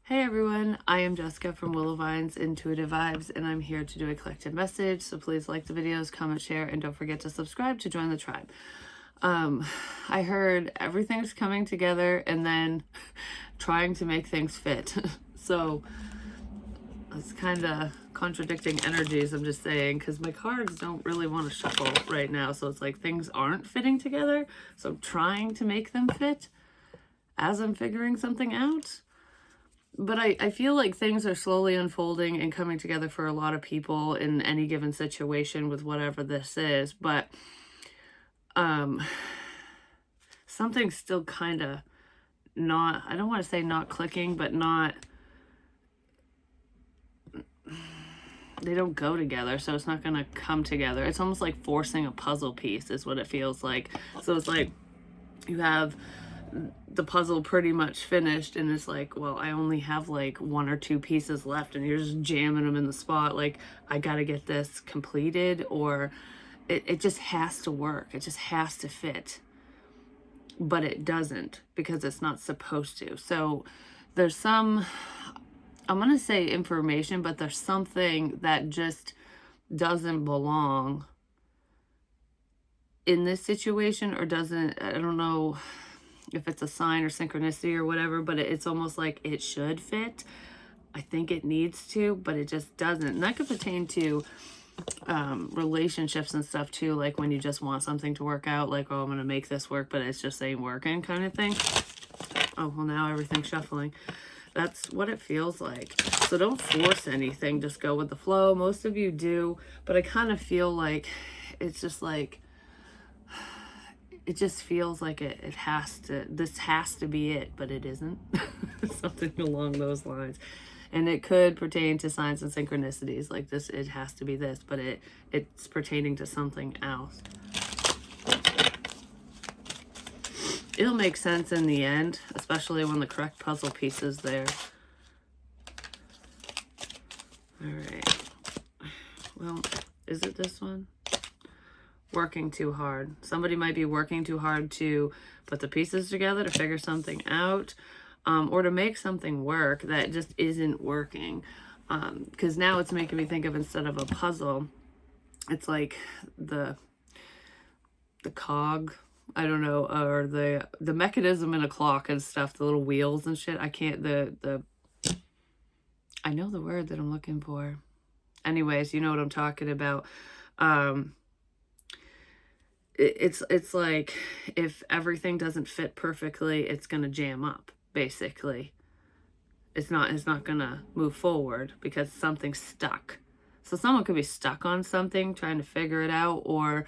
Hey everyone, I am Jessica from Willow Vine's Intuitive Vibes, and I'm here to do a collective message. So please like the videos, comment, share, and don't forget to subscribe to join the tribe. I heard everything's coming together and then trying to make things fit. So it's kind of contradicting energies, I'm just saying, because my cards don't really want to shuffle right now. So it's like things aren't fitting together. So I'm trying to make them fit as I'm figuring something out. But I feel like things are slowly unfolding and coming together for a lot of people in any given situation with whatever this is. But something's still kind of not, I don't want to say not clicking, but not, they don't go together. So it's not going to come together. It's almost like forcing a puzzle piece is what it feels like. So it's like you have the puzzle pretty much finished and it's like, well, I only have like one or two pieces left and you're just jamming them in the spot. Like, I got to get this completed, or it just has to work. It just has to fit, but it doesn't because it's not supposed to. So there's some, I'm going to say information, but there's something that just doesn't belong in this situation, or doesn't, I don't know if it's a sign or synchronicity or whatever, but it's almost like it should fit. I think it needs to, but it just doesn't. And that could pertain to relationships and stuff too, like when you just want something to work out, like, oh, I'm gonna make this work, but it's just ain't working kind of thing. Oh, well, now everything's shuffling. That's what it feels like. So don't force anything, just go with the flow. Most of you do, but I kind of feel like it's just like, it just feels like it has to, this has to be it, but it isn't. Something along those lines. And it could pertain to signs and synchronicities, like this, it has to be this, but it's pertaining to something else. It'll make sense in the end, especially when the correct puzzle piece is there. All right. Well, is it this one? Working too hard. Somebody might be working too hard to put the pieces together, to figure something out, or to make something work that just isn't working. Because now it's making me think of, instead of a puzzle, it's like the cog, I don't know, or the mechanism in a clock and stuff, the little wheels and shit. I can't, I know the word that I'm looking for. Anyways, you know what I'm talking about. It's like, if everything doesn't fit perfectly, it's gonna jam up, basically. It's not gonna move forward because something's stuck. So someone could be stuck on something trying to figure it out, or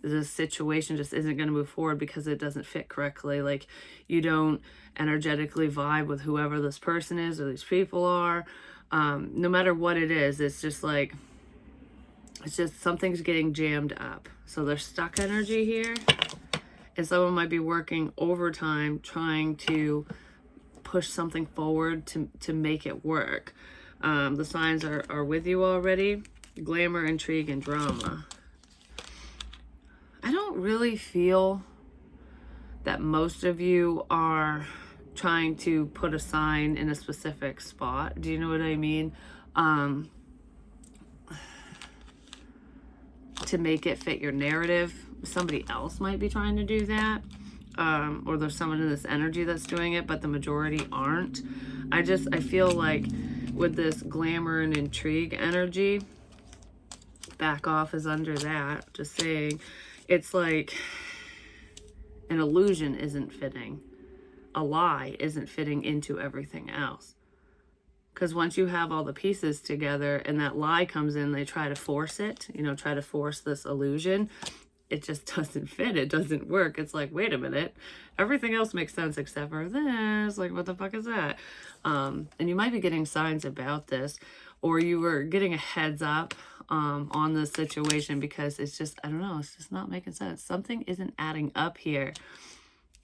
the situation just isn't going to move forward because it doesn't fit correctly. Like, you don't energetically vibe with whoever this person is or these people are. No matter what it is, it's just like, it's just something's getting jammed up. So there's stuck energy here, and someone might be working overtime trying to push something forward to make it work. The signs are with you already. Glamour, intrigue, and drama. I don't really feel that most of you are trying to put a sign in a specific spot. Do you know what I mean? To make it fit your narrative. Somebody else might be trying to do that. Or there's someone in this energy that's doing it, but the majority aren't. I feel like with this glamour and intrigue energy, back off is under that. Just saying, it's like an illusion isn't fitting. A lie isn't fitting into everything else. Because once you have all the pieces together and that lie comes in, they try to force it, try to force this illusion. It just doesn't fit. It doesn't work. It's like, wait a minute, everything else makes sense except for this. Like, what the fuck is that? And you might be getting signs about this, or you were getting a heads up on this situation, because it's just, I don't know, it's just not making sense. Something isn't adding up here.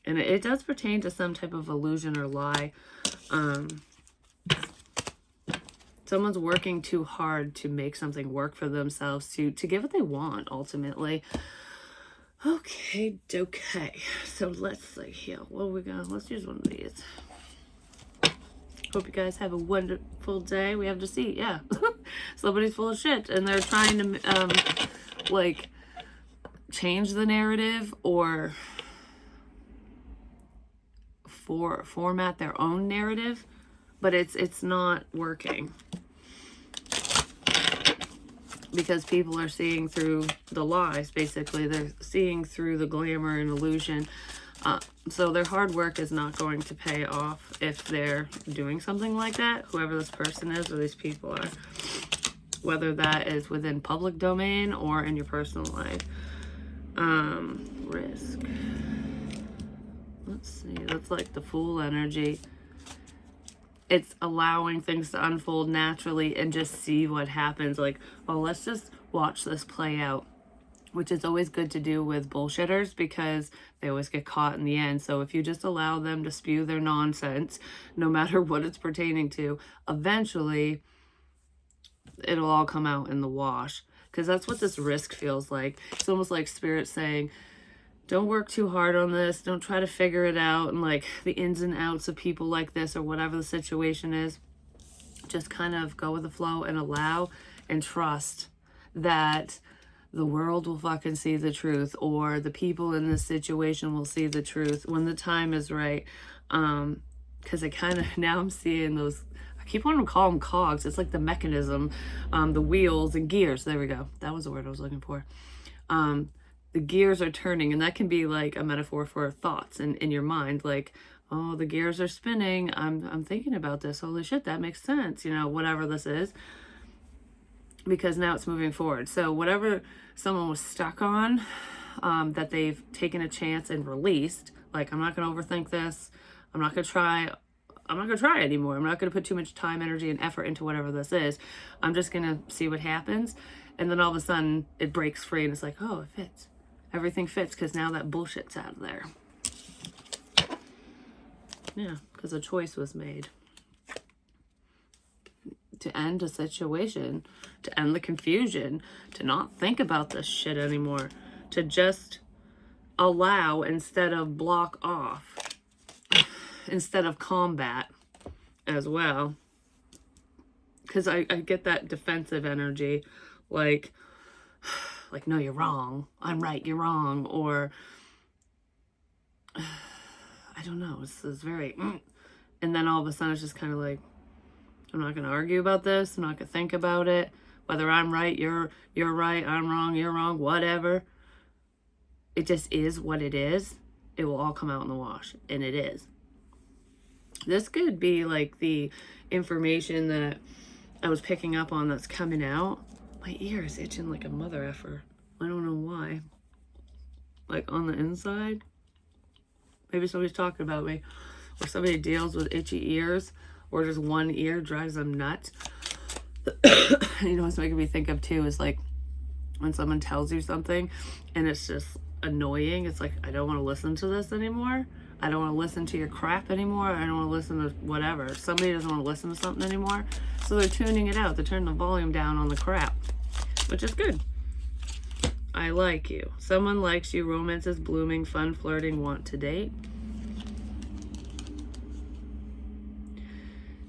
And it does pertain to some type of illusion or lie. Someone's working too hard to make something work for themselves, to get what they want, ultimately. Okay. So let's see here. What we got? Let's use one of these. Hope you guys have a wonderful day. We have to see, yeah. Somebody's full of shit and they're trying to like change the narrative or format their own narrative, but it's not working because people are seeing through the lies. Basically, they're seeing through the glamour and illusion. So their hard work is not going to pay off if they're doing something like that, whoever this person is or these people are, whether that is within public domain or in your personal life. Risk. Let's see, that's like the Fool energy. It's allowing things to unfold naturally and just see what happens. Like, oh, let's just watch this play out, which is always good to do with bullshitters because they always get caught in the end. So if you just allow them to spew their nonsense, no matter what it's pertaining to, eventually it'll all come out in the wash, because that's what this risk feels like. It's almost like Spirit saying, don't work too hard on this. Don't try to figure it out and like the ins and outs of people like this or whatever the situation is. Just kind of go with the flow and allow and trust that the world will fucking see the truth, or the people in this situation will see the truth when the time is right. Because I kind of, now I'm seeing those, I keep wanting to call them cogs. It's like the mechanism, the wheels and gears. There we go. That was the word I was looking for. The gears are turning, and that can be like a metaphor for thoughts in your mind. Like, oh, the gears are spinning. I'm thinking about this. Holy shit, that makes sense. You know, whatever this is, because now it's moving forward. So whatever someone was stuck on, that they've taken a chance and released, like, I'm not going to overthink this. I'm not going to try anymore. I'm not going to put too much time, energy, and effort into whatever this is. I'm just going to see what happens. And then all of a sudden it breaks free and it's like, oh, it fits. Everything fits because now that bullshit's out of there. Yeah, because a choice was made to end a situation, to end the confusion, to not think about this shit anymore, to just allow instead of block off, instead of combat as well. Because I get that defensive energy, like, no, you're wrong. I'm right, you're wrong. Or, I don't know. It's very, and then all of a sudden it's just kind of like, I'm not going to argue about this. I'm not going to think about it. Whether I'm right, you're right, I'm wrong, you're wrong, whatever. It just is what it is. It will all come out in the wash. And it is. This could be like the information that I was picking up on that's coming out. My ear is itching like a mother effer. I don't know why. Like on the inside. Maybe somebody's talking about me. Or somebody deals with itchy ears. Or just one ear drives them nuts. You know what's making me think of too is like when someone tells you something and it's just annoying. It's like, I don't want to listen to this anymore. I don't want to listen to your crap anymore. I don't want to listen to whatever. Somebody doesn't want to listen to something anymore. So they're tuning it out. They're turning the volume down on the crap, which is good. I like you. Someone likes you. Romance is blooming. Fun, flirting, want to date.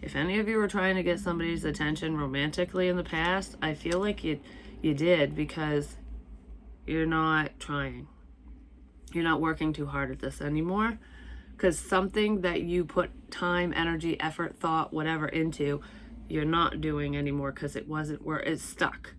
If any of you were trying to get somebody's attention romantically in the past, I feel like you did, because you're not trying. You're not working too hard at this anymore, because something that you put time, energy, effort, thought, whatever into, you're not doing anymore because it wasn't where it's stuck.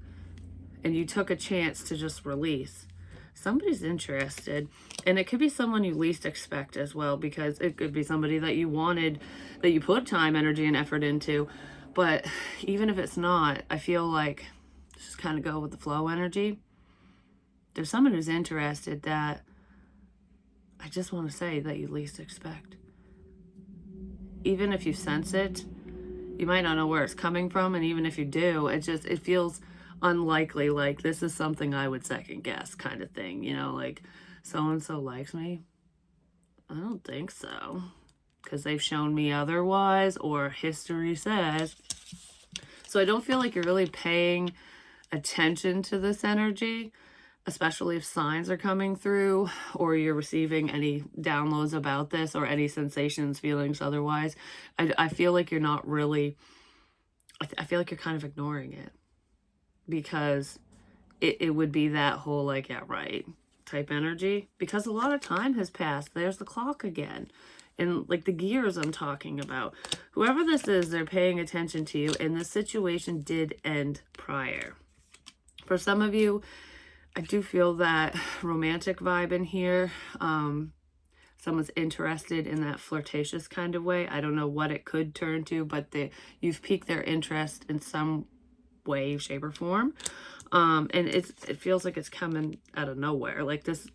And you took a chance to just release. Somebody's interested, and it could be someone you least expect as well, because it could be somebody that you wanted, that you put time, energy, and effort into. But even if it's not, I feel like just kind of go with the flow energy. There's someone who's interested that I just want to say that you least expect. Even if you sense it, you might not know where it's coming from, and even if you do, it feels unlikely. Like, this is something I would second guess kind of thing, you know, like, so-and-so likes me. I don't think so, because they've shown me otherwise, or history says. So I don't feel like you're really paying attention to this energy. especially if signs are coming through or you're receiving any downloads about this or any sensations, feelings otherwise. I feel like you're not really, I feel like you're kind of ignoring it, because it would be that whole like, yeah, right type energy, because a lot of time has passed. There's the clock again. And like the gears I'm talking about. Whoever this is, they're paying attention to you, and this situation did end prior. For some of you, I do feel that romantic vibe in here. Someone's interested in that flirtatious kind of way. I don't know what it could turn to, but you've piqued their interest in some way, shape, or form. And it feels like it's coming out of nowhere. Like this,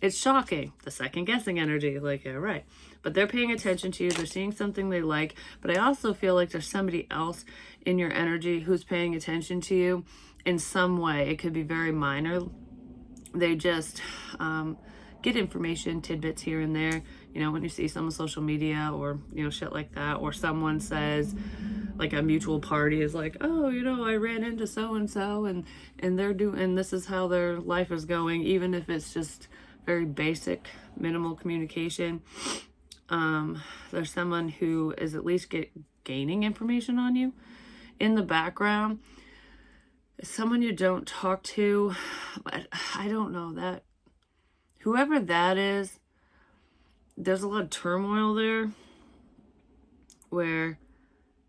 it's shocking. The second guessing energy, like, yeah, right. But they're paying attention to you. They're seeing something they like. But I also feel like there's somebody else in your energy who's paying attention to you in some way. It could be very minor. They just get information, tidbits here and there. You know, when you see some on social media or, you know, shit like that, or someone says, like a mutual party is like, oh, you know, I ran into so-and-so and they're doing, this is how their life is going, even if it's just very basic, minimal communication. There's someone who is at least gaining information on you in the background. Someone you don't talk to, but I don't know that. Whoever that is, there's a lot of turmoil there where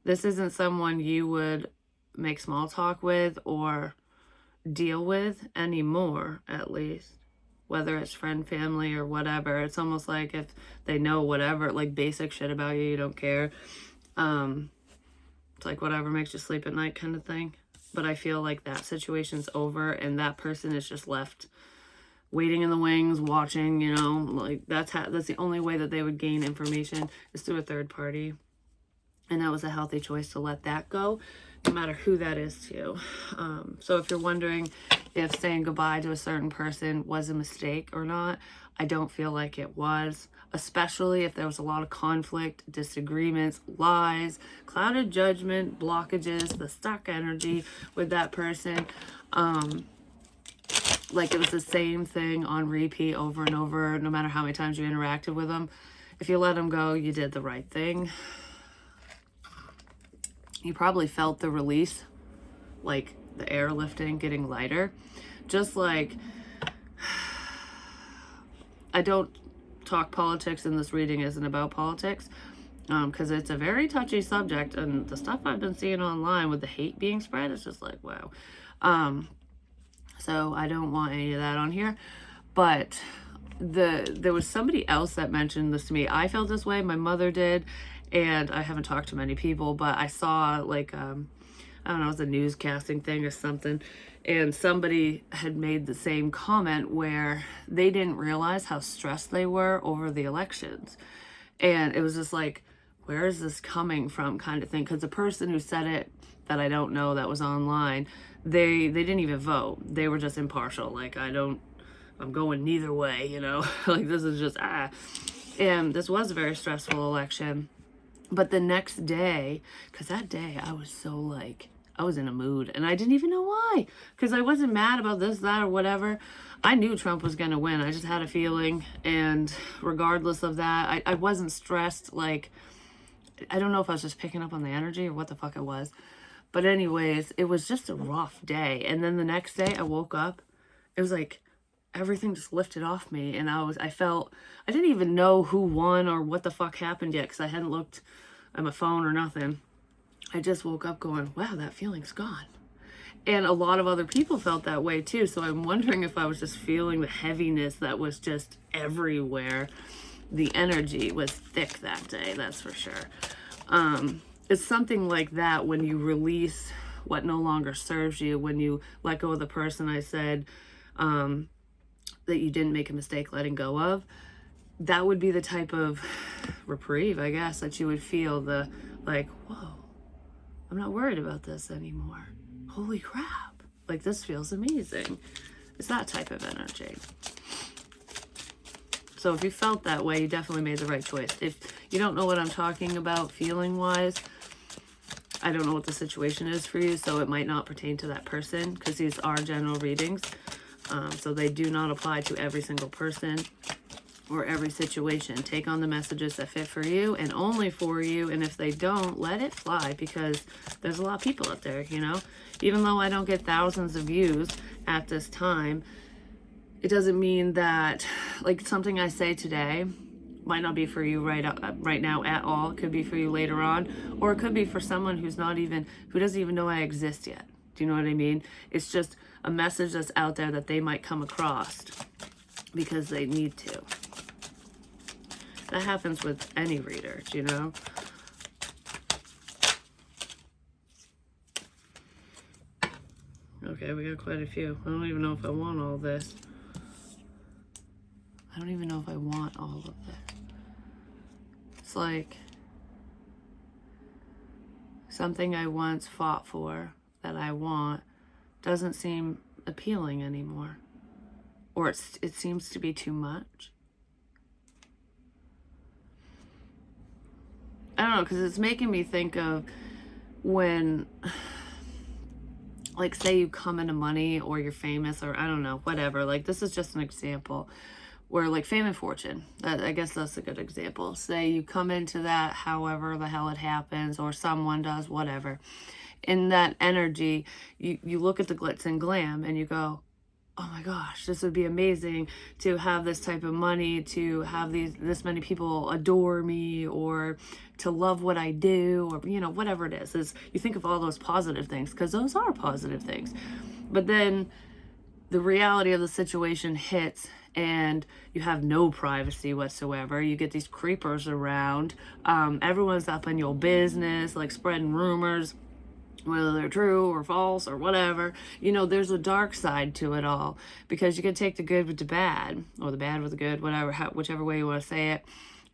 this isn't someone you would make small talk with or deal with anymore, at least. Whether it's friend, family, or whatever. It's almost like if they know whatever, like basic shit about you, you don't care. It's like whatever makes you sleep at night kind of thing. But I feel like that situation's over and that person is just left waiting in the wings, watching, you know. Like that's the only way that they would gain information is through a third party. And that was a healthy choice to let that go, no matter who that is to you. So if you're wondering if saying goodbye to a certain person was a mistake or not, I don't feel like it was, especially if there was a lot of conflict, disagreements, lies, clouded judgment, blockages, the stuck energy with that person. Like it was the same thing on repeat over and over, no matter how many times you interacted with them. If you let them go, you did the right thing. You probably felt the release, like the air lifting, getting lighter. Just like, I don't talk politics, and this reading isn't about politics, because it's a very touchy subject, and the stuff I've been seeing online with the hate being spread is just like, wow. So I don't want any of that on here. But there was somebody else that mentioned this to me. I felt this way, my mother did, and I haven't talked to many people, but I saw like, I don't know, it was a newscasting thing or something, and somebody had made the same comment where they didn't realize how stressed they were over the elections. And it was just like, where is this coming from kind of thing? Because the person who said it, that I don't know, that was online, they didn't even vote. They were just impartial. Like, I'm going neither way, you know? Like, this is just, And this was a very stressful election. But the next day, because that day I was so like, I was in a mood and I didn't even know why. Because I wasn't mad about this, that, or whatever. I knew Trump was going to win. I just had a feeling. And regardless of that, I wasn't stressed. Like, I don't know if I was just picking up on the energy or what the fuck it was. But anyways, it was just a rough day. And then the next day I woke up. It was like everything just lifted off me. And I didn't even know who won or what the fuck happened yet, because I hadn't looked at my phone or nothing. I just woke up going, wow, that feeling's gone. And a lot of other people felt that way too. So I'm wondering if I was just feeling the heaviness that was just everywhere. The energy was thick that day, that's for sure. It's something like that when you release what no longer serves you, when you let go of the person I said that you didn't make a mistake letting go of. That would be the type of reprieve, I guess, that you would feel, the like, whoa, I'm not worried about this anymore. Holy crap, like this feels amazing. It's that type of energy. So if you felt that way, you definitely made the right choice. If you don't know what I'm talking about feeling wise, I don't know what the situation is for you, so it might not pertain to that person, because these are general readings. So they do not apply to every single person or every situation. Take on the messages that fit for you and only for you. And if they don't, let it fly, because there's a lot of people out there, you know. Even though I don't get thousands of views at this time, it doesn't mean that, like, something I say today might not be for you right now at all. It could be for you later on, or it could be for someone who doesn't even know I exist yet. Do you know what I mean? It's just a message that's out there that they might come across because they need to. That happens with any reader, you know? Okay, we got quite a few. I don't even know if I want all this. I don't even know if I want all of this. It's like something I once fought for that I want doesn't seem appealing anymore. Or it seems to be too much. I don't know, because it's making me think of when, like, say you come into money or you're famous or I don't know, whatever. Like, this is just an example where, like, fame and fortune, I guess that's a good example. Say you come into that however the hell it happens, or someone does, whatever. In that energy, you look at the glitz and glam and you go, oh my gosh, this would be amazing to have this type of money, to have this many people adore me, or to love what I do, or, you know, whatever it is you think of all those positive things, because those are positive things. But then the reality of the situation hits and you have no privacy whatsoever. You get these creepers around. Everyone's up in your business, like spreading rumors, whether they're true or false or whatever. You know, there's a dark side to it all, because you can take the good with the bad, or the bad with the good, whatever, whichever way you want to say it.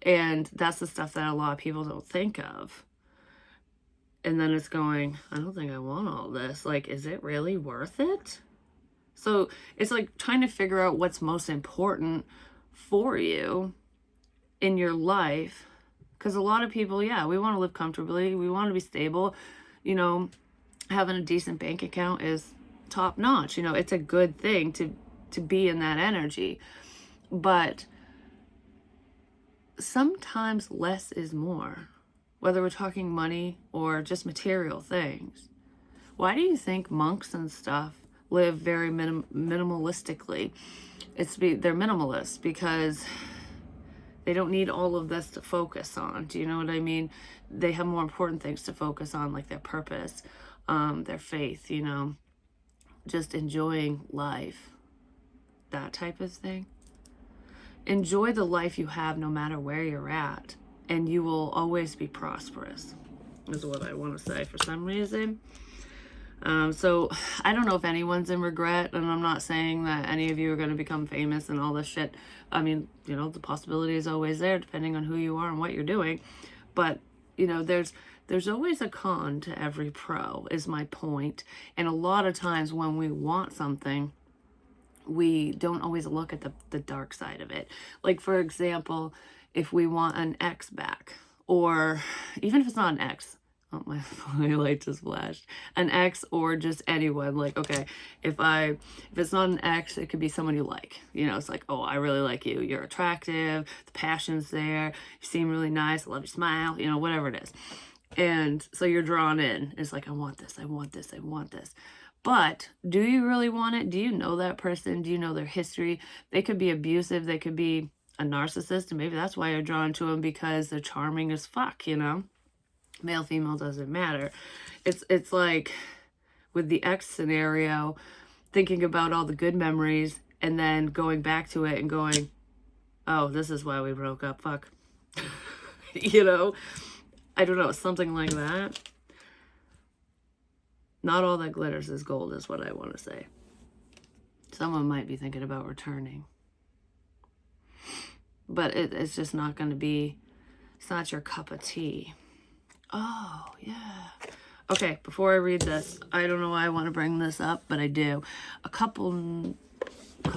And that's the stuff that a lot of people don't think of. And then it's going, I don't think I want all this. Like, is it really worth it? So it's like trying to figure out what's most important for you in your life. Because a lot of people, yeah, we want to live comfortably. We want to be stable. You know, having a decent bank account is top notch. You know, it's a good thing to be in that energy. But sometimes less is more, whether we're talking money or just material things. Why do you think monks and stuff live very minimalistically? They're minimalists because they don't need all of this to focus on. Do you know what I mean? They have more important things to focus on, like their purpose, their faith, you know, just enjoying life, that type of thing. Enjoy the life you have no matter where you're at, and you will always be prosperous, is what I want to say for some reason. So I don't know if anyone's in regret, and I'm not saying that any of you are going to become famous and all this shit. I mean, you know, the possibility is always there depending on who you are and what you're doing. But, you know, there's always a con to every pro, is my point. And a lot of times when we want something, we don't always look at the dark side of it. Like, for example, if we want an ex back, or even if it's not an ex, oh, my light just flashed, an ex, or just anyone. Like, okay, if it's not an ex, it could be someone you like. You know, it's like, oh, I really like you. You're attractive. The passion's there. You seem really nice. I love your smile. You know, whatever it is. And so you're drawn in. It's like, I want this. I want this. I want this. But do you really want it? Do you know that person? Do you know their history? They could be abusive. They could be a narcissist. And maybe that's why you're drawn to them, because they're charming as fuck, you know? Male, female, doesn't matter. It's like with the ex scenario, thinking about all the good memories and then going back to it and going, oh, this is why we broke up. Fuck. You know? I don't know. Something like that. Not all that glitters is gold, is what I want to say. Someone might be thinking about returning. But it's just not going to be, it's not your cup of tea. Oh, yeah. Okay, before I read this, I don't know why I want to bring this up, but I do. A couple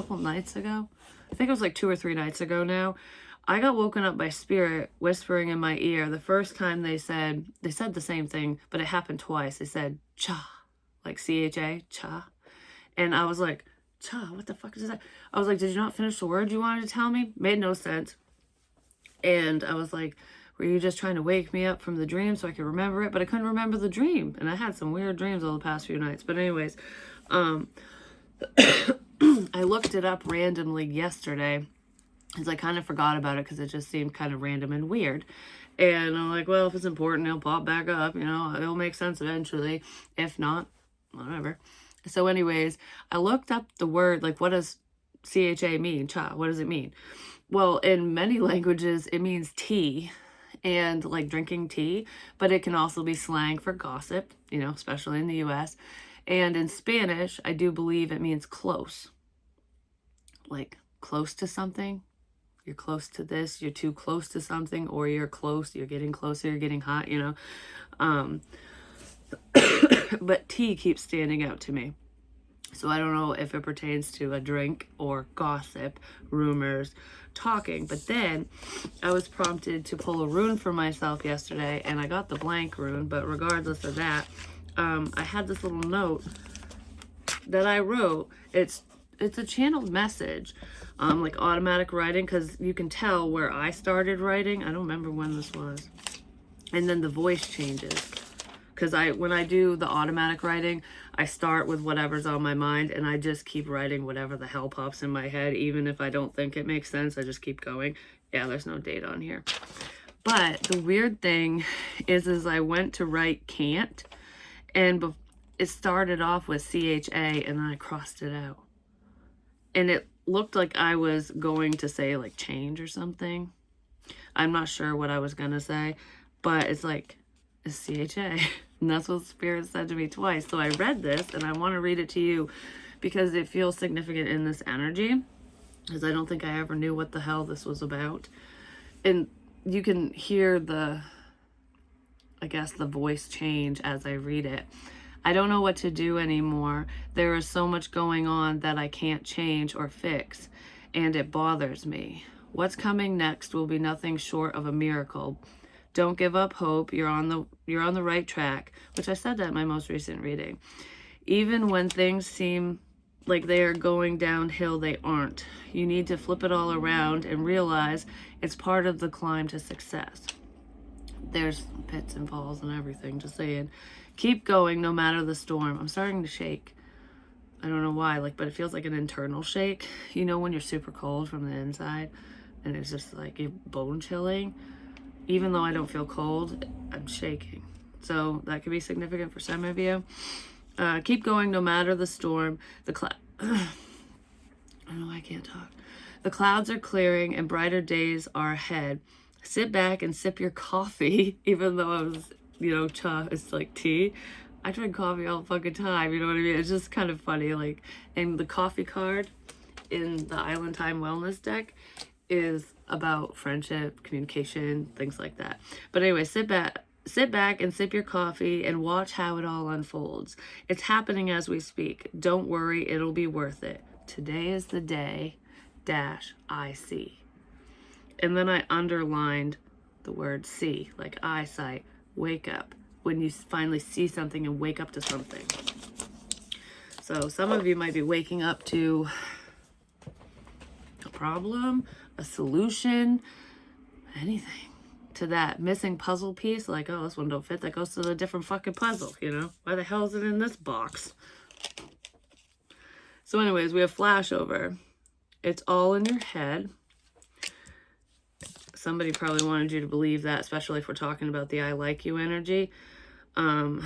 nights ago, I think it was like 2 or 3 nights ago now, I got woken up by spirit whispering in my ear. The first time they said the same thing, but it happened twice. They said, cha, like C-H-A, cha. And I was like, what the fuck is that? I was like, did you not finish the word you wanted to tell me? Made no sense. And I was like, were you just trying to wake me up from the dream so I could remember it? But I couldn't remember the dream. And I had some weird dreams over the past few nights. But anyways, I looked it up randomly yesterday because I kind of forgot about it because it just seemed kind of random and weird. And I'm like, well, if it's important, it'll pop back up, you know, it'll make sense eventually. If not, whatever. So anyways, I looked up the word, like, what does CHA mean? Cha, what does it mean? Well, in many languages, it means tea and like drinking tea, but it can also be slang for gossip, you know, especially in the US. And in Spanish, I do believe it means close, like close to something. You're close to this, you're too close to something, or you're close, you're getting closer, you're getting hot, you know. But tea keeps standing out to me. So I don't know if it pertains to a drink or gossip, rumors, talking. But then I was prompted to pull a rune for myself yesterday, and I got the blank rune. But regardless of that, I had this little note that I wrote. It's a channeled message, like automatic writing, because you can tell where I started writing. I don't remember when this was. And then the voice changes. Because when I do the automatic writing, I start with whatever's on my mind, and I just keep writing whatever the hell pops in my head. Even if I don't think it makes sense, I just keep going. Yeah, there's no date on here. But the weird thing is I went to write can't, and it started off with CHA, and then I crossed it out. And it looked like I was going to say, like, change or something. I'm not sure what I was going to say, but it's like, it's CHA. And that's what Spirit said to me twice. So I read this, and I want to read it to you because it feels significant in this energy, because I don't think I ever knew what the hell this was about. And you can hear the voice change as I read it. I don't know what to do anymore. There is so much going on that I can't change or fix, and it bothers me. What's coming next will be nothing short of a miracle. Don't give up hope. You're on the right track, which I said that in my most recent reading. Even when things seem like they are going downhill, they aren't. You need to flip it all around and realize it's part of the climb to success. There's pits and falls and everything, just saying. Keep going no matter the storm. I'm starting to shake. I don't know why, but it feels like an internal shake. You know when you're super cold from the inside and it's just like you're bone chilling? Even though I don't feel cold, I'm shaking. So that could be significant for some of you. Keep going no matter the storm. I know I can't talk. The clouds are clearing and brighter days are ahead. Sit back and sip your coffee, even though I was, cha is like tea. I drink coffee all the fucking time, you know what I mean? It's just kind of funny. And the coffee card in the Island Time Wellness deck is about friendship, communication, things like that. But anyway, sit back and sip your coffee and watch how it all unfolds. It's happening as we speak. Don't worry, it'll be worth it. Today is the day - I see. And then I underlined the word see, like eyesight, wake up. When you finally see something and wake up to something. So some of you might be waking up to a problem, a solution, anything, to that missing puzzle piece. Like, oh, this one don't fit. That goes to a different fucking puzzle, Why the hell is it in this box? So anyways, we have flashover. It's all in your head. Somebody probably wanted you to believe that, especially if we're talking about the I like you energy. I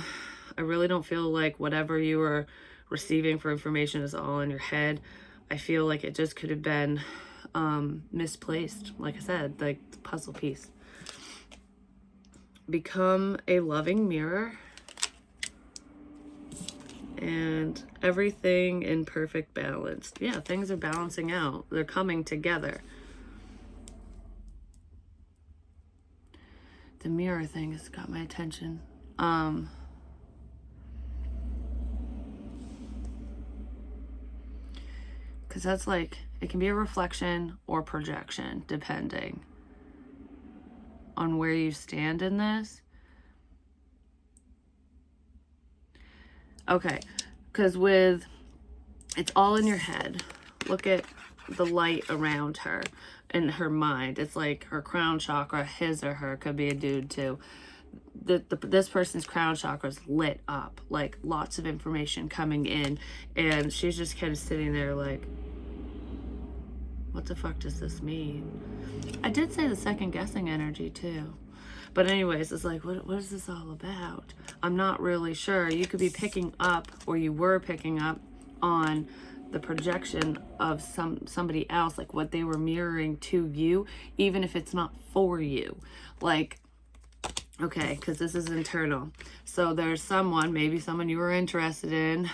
really don't feel like whatever you are receiving for information is all in your head. I feel like it just could have been misplaced. Like I said, like the puzzle piece. Become a loving mirror. And everything in perfect balance. Yeah, things are balancing out. They're coming together. The mirror thing has got my attention. Because that's it can be a reflection or projection, depending on where you stand in this. Okay, because with It's all in your head. Look at the light around her in her mind. It's like her crown chakra, his or her, could be a dude too. This person's crown chakra is lit up, like lots of information coming in, and she's just kind of sitting there like, what the fuck does this mean? I did say the second guessing energy too. But anyways, it's like, what is this all about? I'm not really sure. You could be picking up, or you were picking up on the projection of somebody else, like what they were mirroring to you, even if it's not for you. Like, okay, because this is internal. So there's someone, maybe someone you were interested in.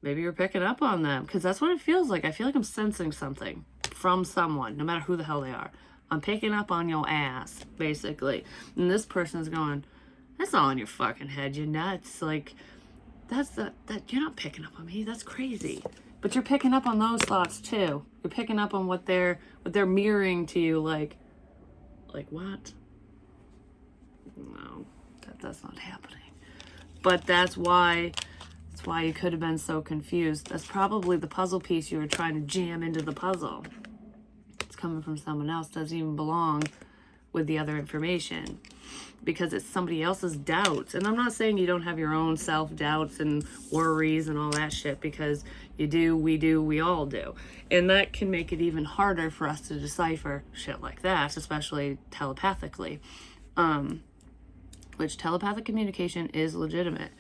Maybe you're picking up on them, because that's what it feels like. I feel like I'm sensing something from someone, no matter who the hell they are. I'm picking up on your ass, basically. And this person's going, that's all in your fucking head, you nuts. Like, that you're not picking up on me. That's crazy. But you're picking up on those thoughts too. You're picking up on what they're mirroring to you, like what? No, that's not happening. But that's why you could have been so confused. That's probably the puzzle piece you were trying to jam into the puzzle. It's coming from someone else. Doesn't even belong with the other information, because it's somebody else's doubts. And I'm not saying you don't have your own self-doubts and worries and all that shit, because you do, we all do. And that can make it even harder for us to decipher shit like that, especially telepathically. Which telepathic communication is legitimate.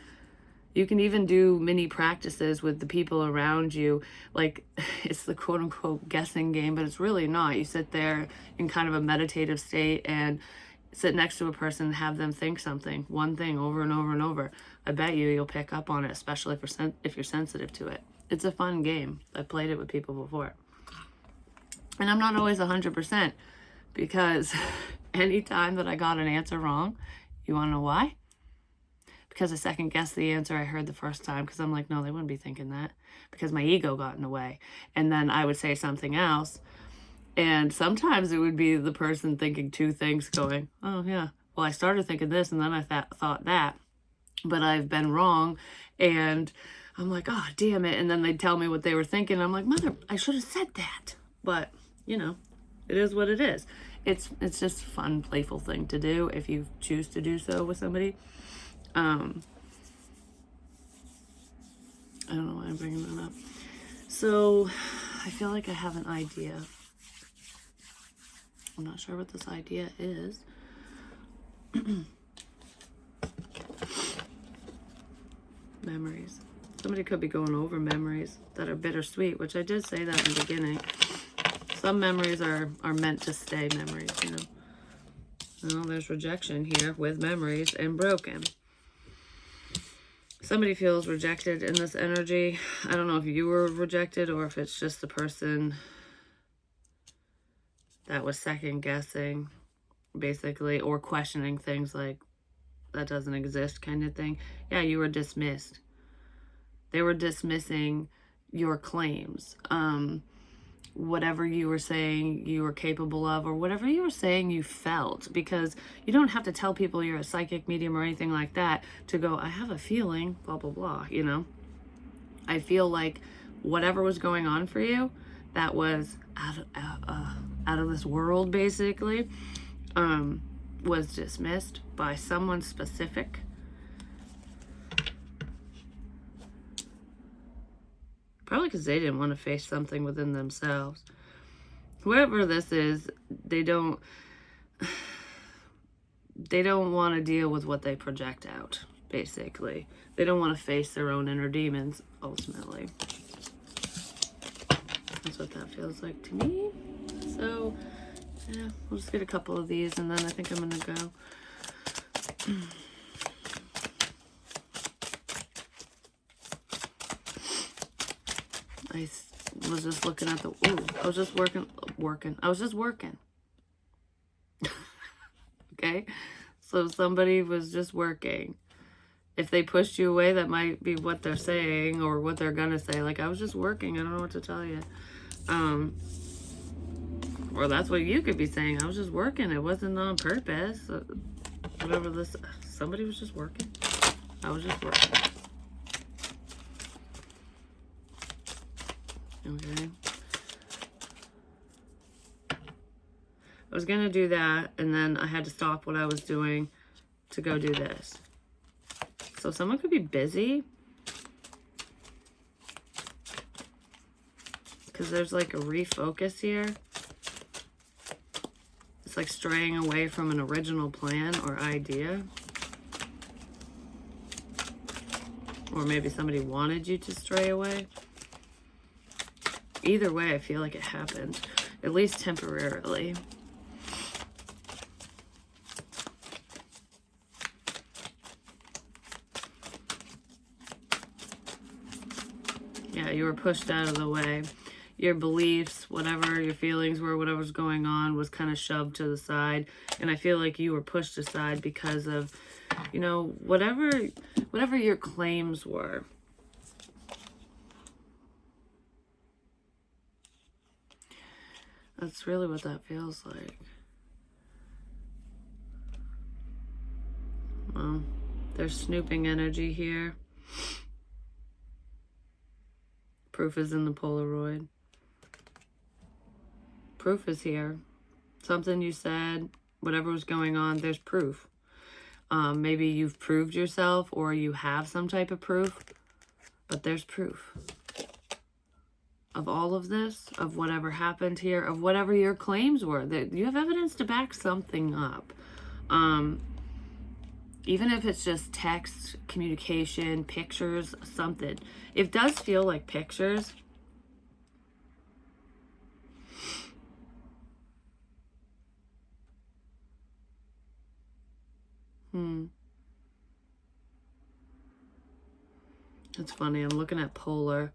You can even do mini practices with the people around you. Like, it's the quote unquote guessing game, but it's really not. You sit there in kind of a meditative state and sit next to a person and have them think something, one thing over and over and over. I bet you'll pick up on it, especially if you're sensitive to it. It's a fun game. I've played it with people before. And I'm not always 100%, because anytime that I got an answer wrong, you want to know why? Because I second guessed the answer I heard the first time, because I'm like, no, they wouldn't be thinking that, because my ego got in the way. And then I would say something else, and sometimes it would be the person thinking two things, going, oh yeah, well, I started thinking this and then I thought that, but I've been wrong. And I'm like, oh damn it. And then they'd tell me what they were thinking. I'm like, mother, I should have said that. But you know, it is what it is. It's just a fun, playful thing to do if you choose to do so with somebody. I don't know why I'm bringing that up. So I feel like I have an idea. I'm not sure what this idea is. Memories. Somebody could be going over memories that are bittersweet, which I did say that in the beginning. Some memories are meant to stay memories, you know. Well, there's rejection here with memories and broken. Somebody feels rejected in this energy. I don't know if you were rejected or if it's just the person that was second guessing, basically, or questioning things like that doesn't exist kind of thing. Yeah, you were dismissed. They were dismissing your claims. Whatever you were saying you were capable of, or whatever you were saying you felt, because you don't have to tell people you're a psychic medium or anything like that to go, I have a feeling, blah, blah, blah, you know. I feel like whatever was going on for you, that was out of this world, basically, was dismissed by someone specific. Probably because they didn't want to face something within themselves. Whoever this is, they don't want to deal with what they project out, basically. They don't want to face their own inner demons, ultimately. That's what that feels like to me. So, yeah, we'll just get a couple of these, and then I think I'm going to go. I was just looking at the, I was just working. I was just working. Okay? So somebody was just working. If they pushed you away, that might be what they're saying or what they're gonna say. Like, I was just working. I don't know what to tell you. Or that's what you could be saying. I was just working. It wasn't on purpose. Whatever this, somebody was just working. I was just working. Okay. I was going to do that, and then I had to stop what I was doing to go do this. So someone could be busy. Because there's like a refocus here. It's like straying away from an original plan or idea. Or maybe somebody wanted you to stray away. Either way, I feel like it happened. At least temporarily. Yeah, you were pushed out of the way. Your beliefs, whatever your feelings were, whatever's going on was kind of shoved to the side. And I feel like you were pushed aside because of, you know, whatever your claims were. That's really what that feels like. Well, there's snooping energy here. Proof is in the Polaroid. Proof is here. Something you said, whatever was going on, there's proof. Maybe you've proved yourself or you have some type of proof, but there's proof of all of this, of whatever happened here, of whatever your claims were. That you have evidence to back something up. Even if it's just text, communication, pictures, something. It does feel like pictures. It's funny. I'm looking at polar.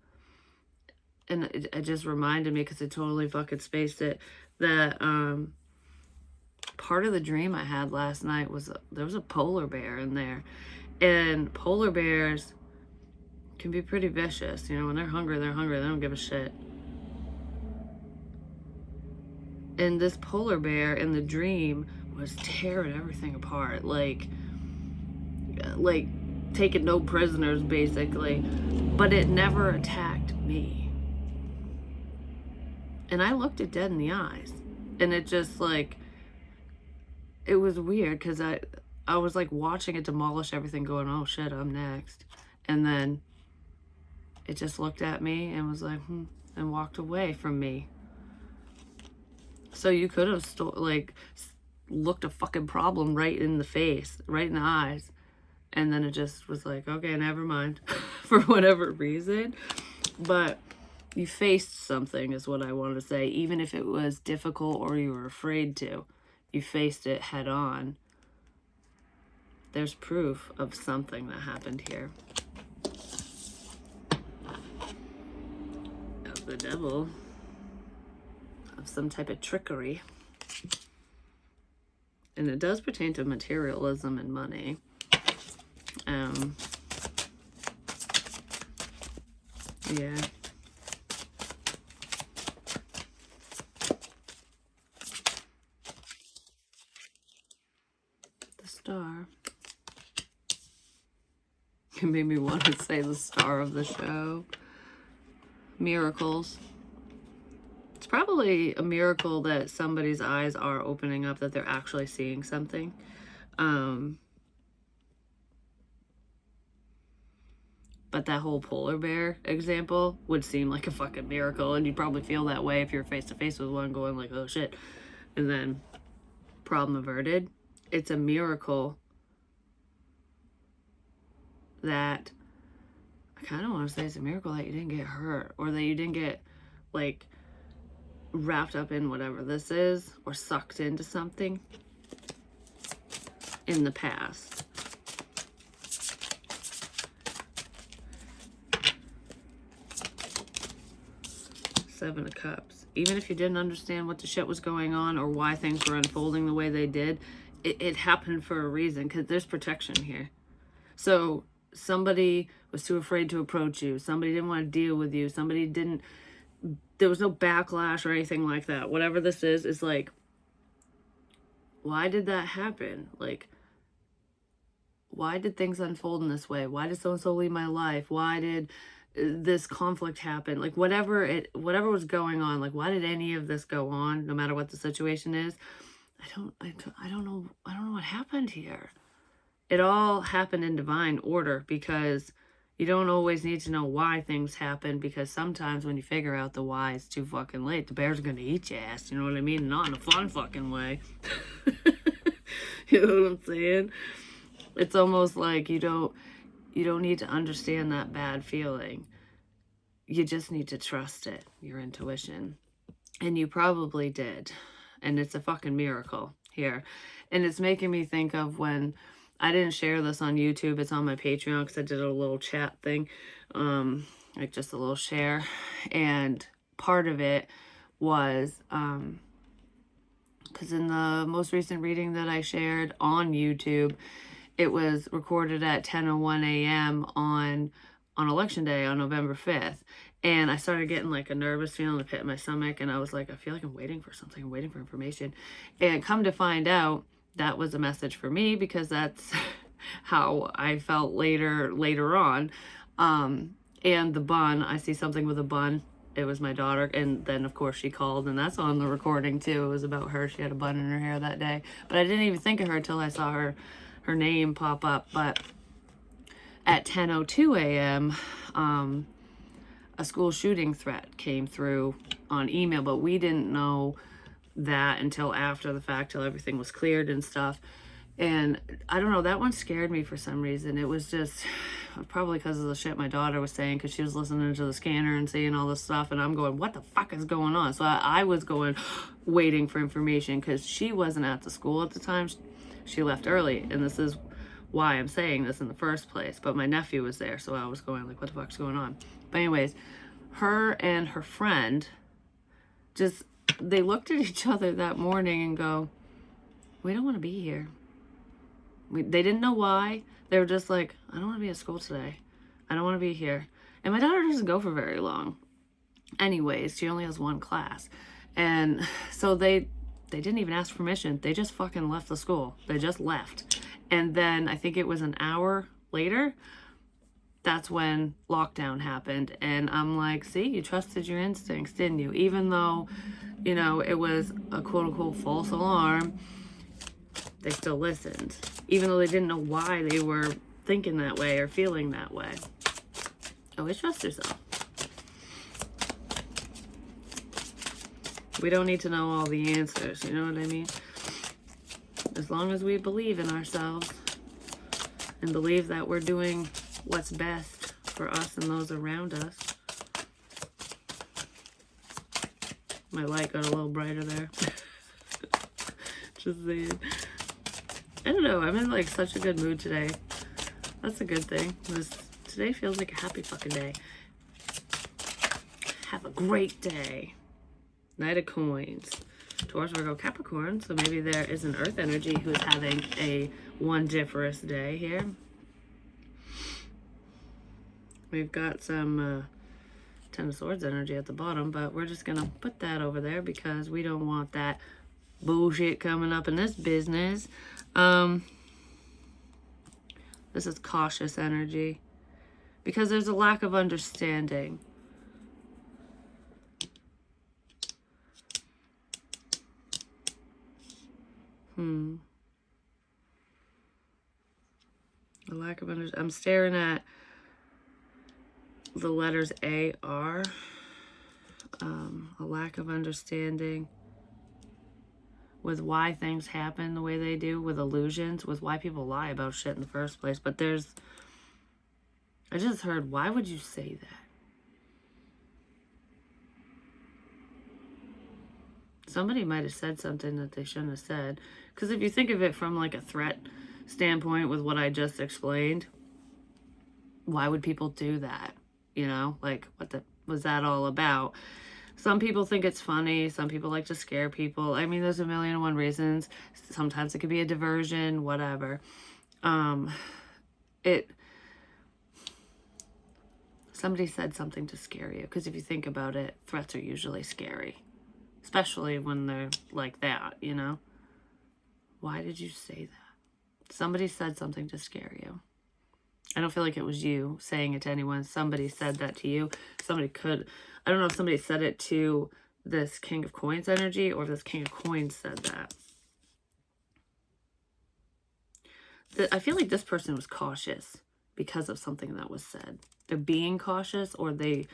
And it just reminded me, because it totally fucking spaced it, that part of the dream I had last night was there was a polar bear in there. And polar bears can be pretty vicious. You know, when they're hungry, they're hungry. They don't give a shit. And this polar bear in the dream was tearing everything apart. Like taking no prisoners, basically. But it never attacked me. And I looked it dead in the eyes. And it just like, it was weird because I was like watching it demolish everything, going, oh shit, I'm next. And then it just looked at me and was like, and walked away from me. So you could have looked a fucking problem right in the face, right in the eyes. And then it just was like, okay, never mind, for whatever reason. But you faced something is what I want to say. Even if it was difficult or you were afraid to, you faced it head on. There's proof of something that happened here. Of the devil. Of some type of trickery. And it does pertain to materialism and money. Yeah. The star. It made me want to say the star of the show. Miracles. It's probably a miracle that somebody's eyes are opening up, that they're actually seeing something. But that whole polar bear example would seem like a fucking miracle, and you'd probably feel that way if you're face to face with one, going like, oh shit, and then problem averted. It's a miracle that, I kind of want to say it's a miracle that you didn't get hurt, or that you didn't get like wrapped up in whatever this is, or sucked into something in the past. Seven of Cups. Even if you didn't understand what the shit was going on or why things were unfolding the way they did, it happened for a reason, because there's protection here. So somebody was too afraid to approach you. Somebody didn't want to deal with you. Somebody didn't, there was no backlash or anything like that. Whatever this is like, why did that happen? Like, why did things unfold in this way? Why did so-and-so leave my life? Why did this conflict happened? Like whatever was going on, like why did any of this go on, no matter what the situation is? I don't know what happened here. It all happened in divine order, because you don't always need to know why things happen, because sometimes when you figure out the why, it's too fucking late. The bear's gonna eat your ass, you know what I mean? Not in a fun fucking way. You know what I'm saying? It's almost like you don't need to understand that bad feeling. You just need to trust it, your intuition. And you probably did. And it's a fucking miracle here. And it's making me think of when I didn't share this on YouTube. It's on my Patreon because I did a little chat thing, like just a little share. And part of it was, because in the most recent reading that I shared on YouTube, it was recorded at 10:01 a.m. on election day on November 5th. And I started getting like a nervous feeling in the pit of my stomach. And I was like, I feel like I'm waiting for something. I'm waiting for information. And come to find out, that was a message for me, because that's how I felt later on. And the bun, I see something with a bun. It was my daughter. And then, of course, she called. And that's on the recording, too. It was about her. She had a bun in her hair that day. But I didn't even think of her until I saw her name pop up. But at 10:02 a.m., a school shooting threat came through on email, but we didn't know that until after the fact, till everything was cleared and stuff. And I don't know, that one scared me for some reason. It was just probably because of the shit my daughter was saying, because she was listening to the scanner and seeing all this stuff, and I'm going, what the fuck is going on? So I was going, waiting for information, because she wasn't at the school at the time. She left early, and this is why I'm saying this in the first place. But my nephew was there, so I was going like, what the fuck's going on? But anyways, her and her friend they looked at each other that morning and go, we don't want to be here. They didn't know why. They were just like, I don't want to be at school today. I don't want to be here. And my daughter doesn't go for very long. Anyways, she only has one class. And so they didn't even ask permission. They just fucking left the school. They just left. And then I think it was an hour later, that's when lockdown happened. And I'm like, see, you trusted your instincts, didn't you? Even though, it was a quote unquote false alarm, they still listened. Even though they didn't know why they were thinking that way or feeling that way. Always trust yourself. We don't need to know all the answers, you know what I mean? As long as we believe in ourselves and believe that we're doing what's best for us and those around us. My light got a little brighter there. Just saying. I don't know, I'm in like such a good mood today. That's a good thing. Today feels like a happy fucking day. Have a great day. Knight of Coins. Taurus, Virgo, Capricorn. So maybe there is an earth energy who's having a wondiferous day here. We've got some Ten of Swords energy at the bottom, but we're just going to put that over there because we don't want that bullshit coming up in this business. This is cautious energy because there's a lack of understanding. A lack of understanding. I'm staring at the letters A-R. A lack of understanding with why things happen the way they do, with illusions, with why people lie about shit in the first place. But I just heard, why would you say that? Somebody might have said something that they shouldn't have said. Because if you think of it from like a threat standpoint with what I just explained, why would people do that? Like what was that all about? Some people think it's funny. Some people like to scare people. I mean, there's a million and one reasons. Sometimes it could be a diversion, whatever. Somebody said something to scare you. Because if you think about it, threats are usually scary. Especially when they're like that, Why did you say that? Somebody said something to scare you. I don't feel like it was you saying it to anyone. Somebody said that to you. Somebody could, I don't know if somebody said it to this King of Coins energy or if this King of Coins said that. I feel like this person was cautious because of something that was said. They're being cautious, or they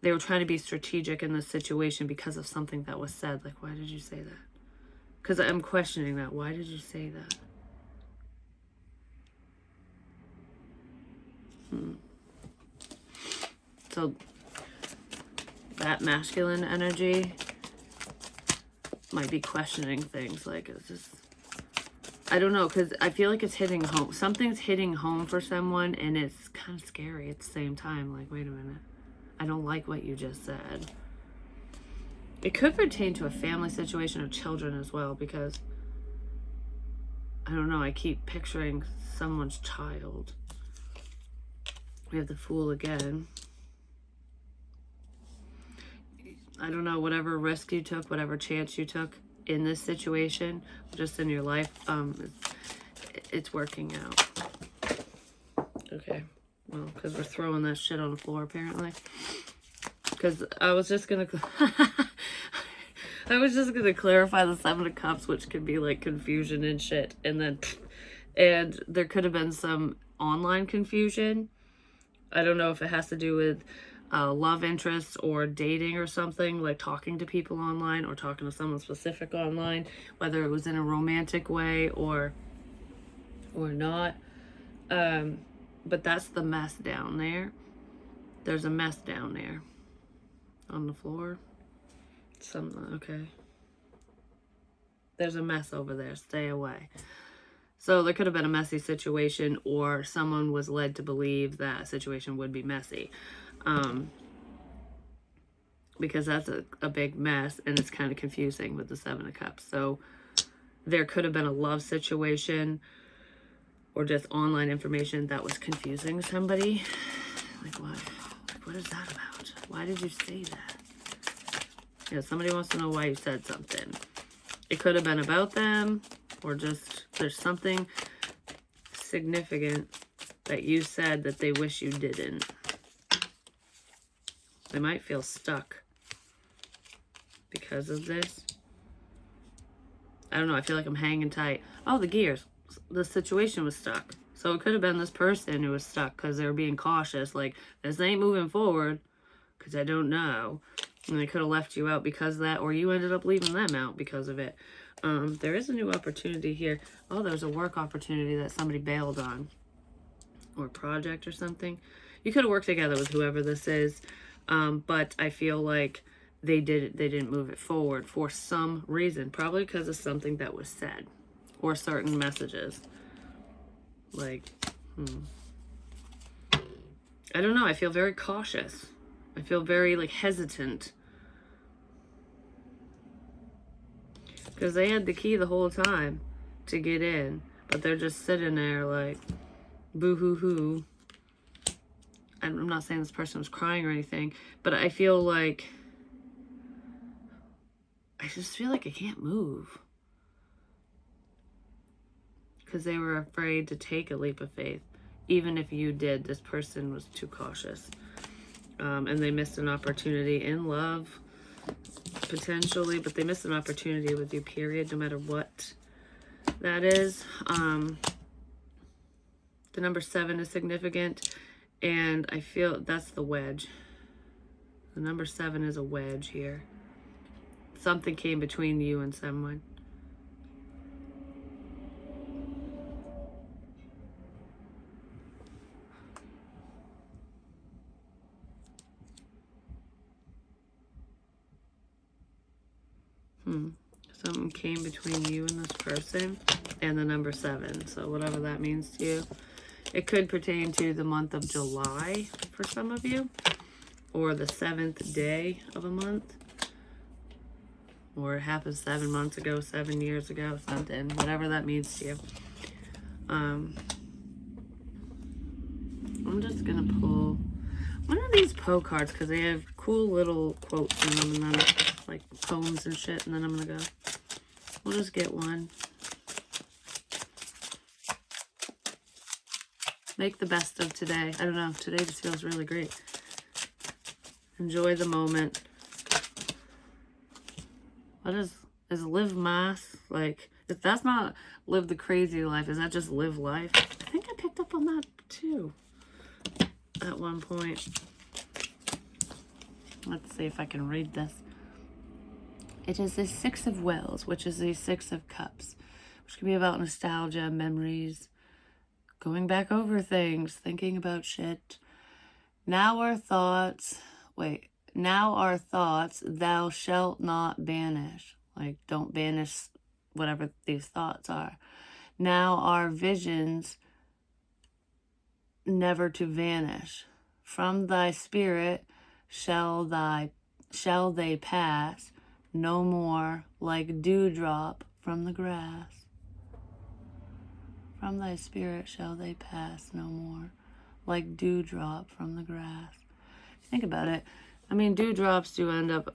were trying to be strategic in this situation because of something that was said. Like, why did you say that? Because I'm questioning that. Why did you say that? So that masculine energy might be questioning things. Like, is this... I don't know, because I feel like it's hitting home. Something's hitting home for someone, and it's kind of scary at the same time. Like, wait a minute. I don't like what you just said. It could pertain to a family situation or children as well, because, I don't know, I keep picturing someone's child. We have the Fool again. I don't know, whatever risk you took, whatever chance you took in this situation, just in your life, it's working out. Okay, well, because we're throwing that shit on the floor, apparently. Because I was just gonna clarify the Seven of Cups, which could be like confusion and shit, and there could have been some online confusion. I don't know if it has to do with love interest or dating or something, like talking to people online or talking to someone specific online, whether it was in a romantic way or not. But that's the mess down there. There's a mess down there on the floor. Okay. There's a mess over there. Stay away. So there could have been a messy situation, or someone was led to believe that a situation would be messy. Because that's a big mess, and it's kind of confusing with the Seven of Cups. So there could have been a love situation or just online information that was confusing somebody. Like, what is that about? Why did you say that? Yeah, somebody wants to know why you said something. It could have been about them, or just there's something significant that you said that they wish you didn't. They might feel stuck because of this. I don't know. I feel like I'm hanging tight. Oh, the gears. The situation was stuck. So it could have been this person who was stuck because they were being cautious. Like, this ain't moving forward because I don't know. And they could have left you out because of that, or you ended up leaving them out because of it. There is a new opportunity here. Oh, there's a work opportunity that somebody bailed on, or a project or something. You could have worked together with whoever this is, but I feel like they didn't move it forward for some reason, probably because of something that was said or certain messages. Like, I don't know. I feel very cautious. I feel very like hesitant. Because they had the key the whole time to get in. But they're just sitting there like, boo-hoo-hoo. I'm not saying this person was crying or anything. But I feel like... I just feel like I can't move. Because they were afraid to take a leap of faith. Even if you did, this person was too cautious. And they missed an opportunity in love, potentially, but they missed an opportunity with you, period, no matter what that is. The number 7 is significant, and I feel that's the wedge. The number 7 is a wedge here. Something came between you and someone. Something came between you and this person and the number 7. So whatever that means to you. It could pertain to the month of July for some of you. Or the 7th day of a month. Or it happened 7 months ago, 7 years ago, something. Whatever that means to you. I'm just going to pull one of these Poe cards because they have cool little quotes in them and then like poems and shit, and then I'm going to go. We'll just get one. Make the best of today. I don't know. Today just feels really great. Enjoy the moment. What is live mass? Like, if that's not live the crazy life, is that just live life? I think I picked up on that too at one point. Let's see if I can read this. It is the Six of Wells, which is the Six of Cups, which can be about nostalgia, memories, going back over things, thinking about shit. Now our thoughts, thou shalt not banish. Like, don't banish whatever these thoughts are. Now our visions, never to vanish. From thy spirit shall they pass, no more like dewdrop from the grass. From thy spirit shall they pass no more, like dewdrop from the grass. Think about it. I mean, dewdrops do end up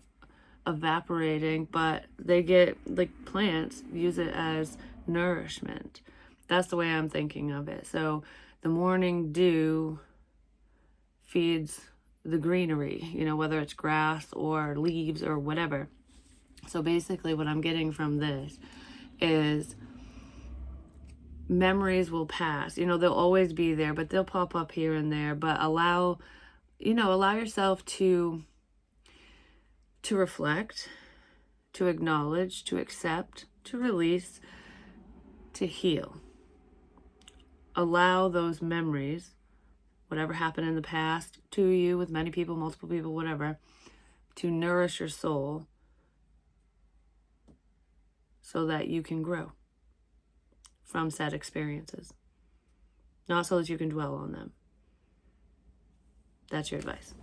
evaporating, but they get, like, plants use it as nourishment. That's the way I'm thinking of it. So the morning dew feeds the greenery, you know, whether it's grass or leaves or whatever. So basically what I'm getting from this is memories will pass. You know, they'll always be there, but they'll pop up here and there. But allow yourself to reflect, to acknowledge, to accept, to release, to heal. Allow those memories, whatever happened in the past to you, with many people, multiple people, whatever, to nourish your soul so that you can grow from said experiences. Not so that you can dwell on them. That's your advice.